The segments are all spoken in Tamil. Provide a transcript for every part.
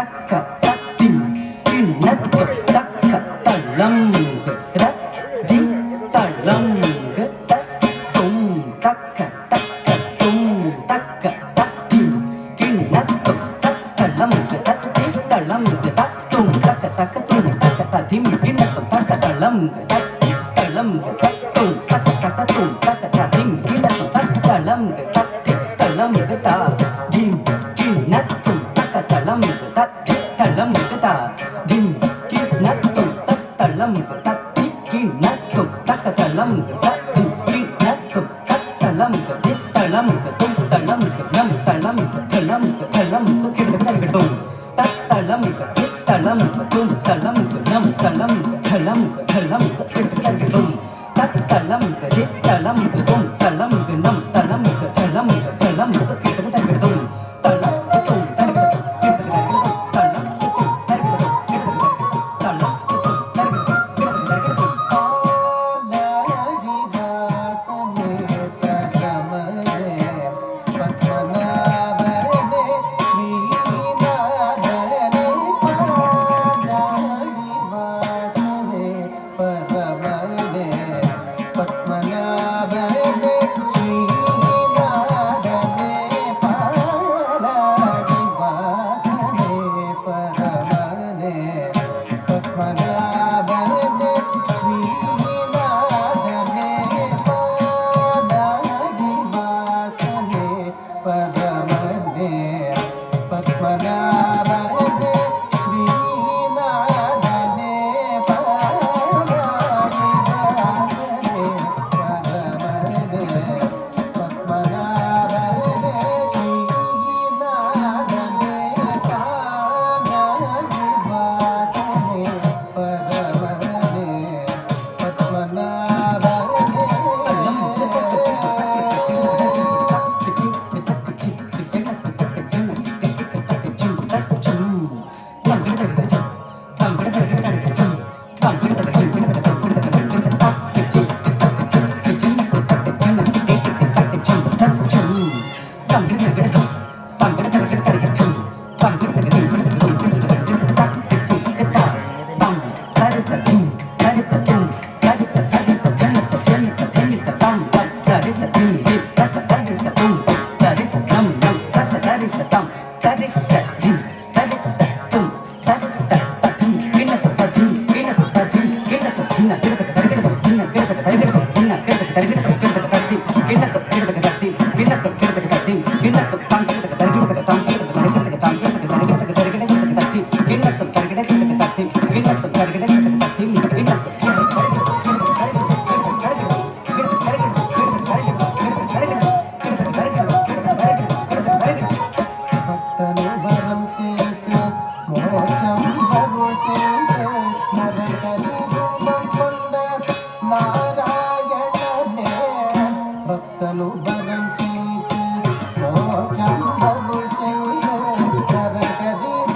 தக்க தத்தின் கிண்ணத்து தக்க தள்ளங்கு ரத்தி தள்ளங்கு தத்தும் தக்க தக்க தும் தக்க தத்தின் கிண்ணத்து தத்தளங்கு தத்தி தளங்கு தத்தும் தக்க தக்க தும் தக்க தத்தின் கிண்ணத்து தக்க தளங்கு தத்தி தளங்கு தத்தும் தக்க தக்க தும் தக்க தத்தின் கிண்ணத்து தக்க தளங்கு தத்தி தளங்கு தா திம் கிண்ணத்தும் தக்க தளங்கு தத்தி தளங்கு தா திம் கிண்ணத்தும் தத்தளங்கு தத்தி கிண்ணத்தும் தக்க தளங்கு தத்தி கிண்ணத்தும் தத்தளங்கு தித்தளங்கு தும் தளங்கு நம் தளங்கு தளங்கு தளங்கு கிடத்தங்கட்டும் தத்தளங்கு தித்தளங்கு தும் தளங்கு நம் தளங்கு தளங்கு தளங்கு கிடத்தங்கட்டும் தத்தளங்கு தித்தளங்கு தும் தளங்கு நம் தளங்கு தளங்கு தளங்கு கிடத்தங்கட்டும் தளங்கு தும் தளங்கு கிடத்தங்கட்டும் தளங்கு தும் தளங்கு கிடத்தங்கட்டும் தளங்கு தும் தளங்கு கிடத்தங்கட்டும் பாலாழி வாசனே பரமனே பத்மநாபனே ஸ்ரீநாதனே பாலாழி வாசனே பரமனே பத்மநாபனே ஸ்ரீநாதனே பாலாழி வாசனே பரமனே பத்மநாபனே ஸ்ரீநாதனே பாலாழி வாசனே பரமனே பத்மநாபனே ஸ்ரீநாதனே பாலாழி வாசனே பரமனே பத்மநாபனே ஸ்ரீநாதனே பாலாழி வாசனே பரமனே பக்தனு வரம் செய்து மோட்சம் அருள் செய்து நரகரி ரூபம் கொண்ட நாராயணனே பக்தனு வரம் செய்து மோட்சம் அருள் செய்து நரகரி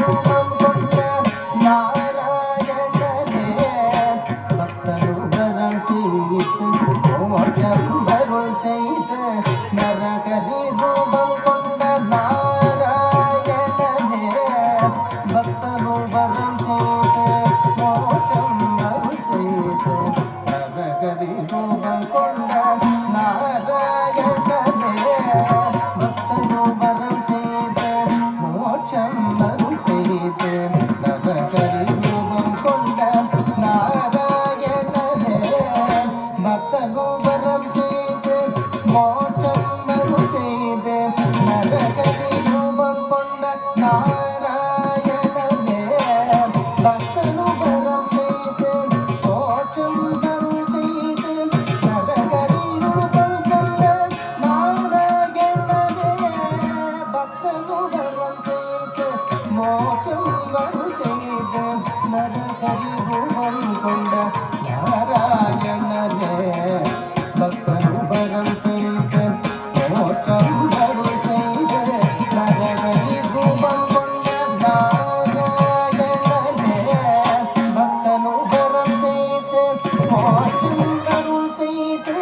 ரூபம் கொண்ட நாராயணனே பக்தனு வரம் செய்து மோட்சம் அருள் செய்து நரகரி ரூபம் கொண்ட நாராயணனே பக்தனு வரம் செய்து மோட்சம் அருள் செய்து நரகரி ரூபம் கொண்ட நாராயணனே பக்தனு வரம் செய்து மோட்சம் அருள் செய்து நரகரி ரூபம் கொண்ட நாராயணனே பக்தனு வரம் செய்து மோட்சம் அருள் செய்து நரகரி ரூபம் கொண்ட நாராயணனே பக்தனு வரம் செய்து மோட்சம் அருள் செய்து நரகரி ரூபம் கொண்ட நாராயணனே பக்தனு வரம் செய்து மோட்சம் அருள் செய்து நரகரி ரூபம் கொண்ட நாராயணனே பக்தனு வரம் செய்து மோட்சம் அருள் செய்து நரகரி ரூபம் கொண்ட நாராயணனே பக்தனு வரம் செய்து மோட்சம் அருள் செய்து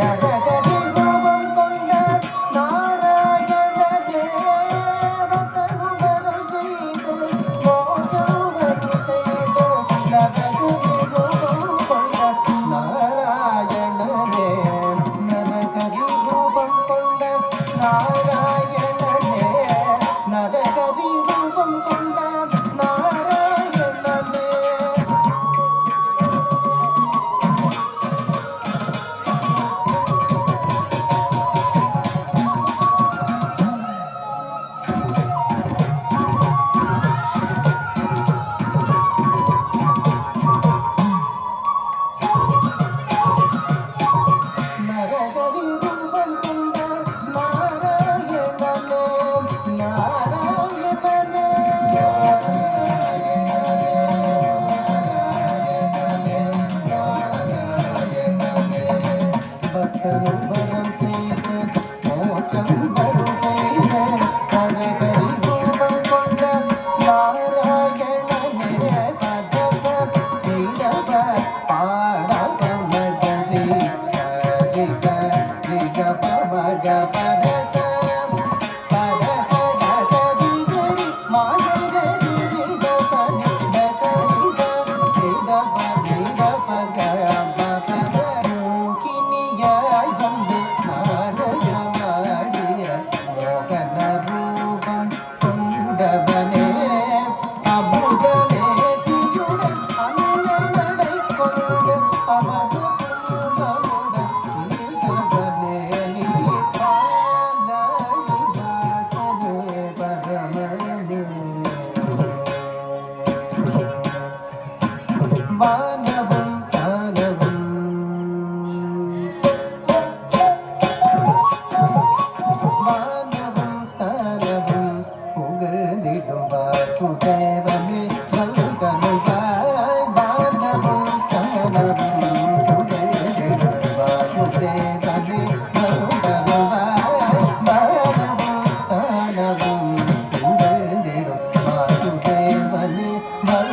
நரகரி ரூபம் கொண்ட நாராயணனே பக்தனு வரம் செய்து வர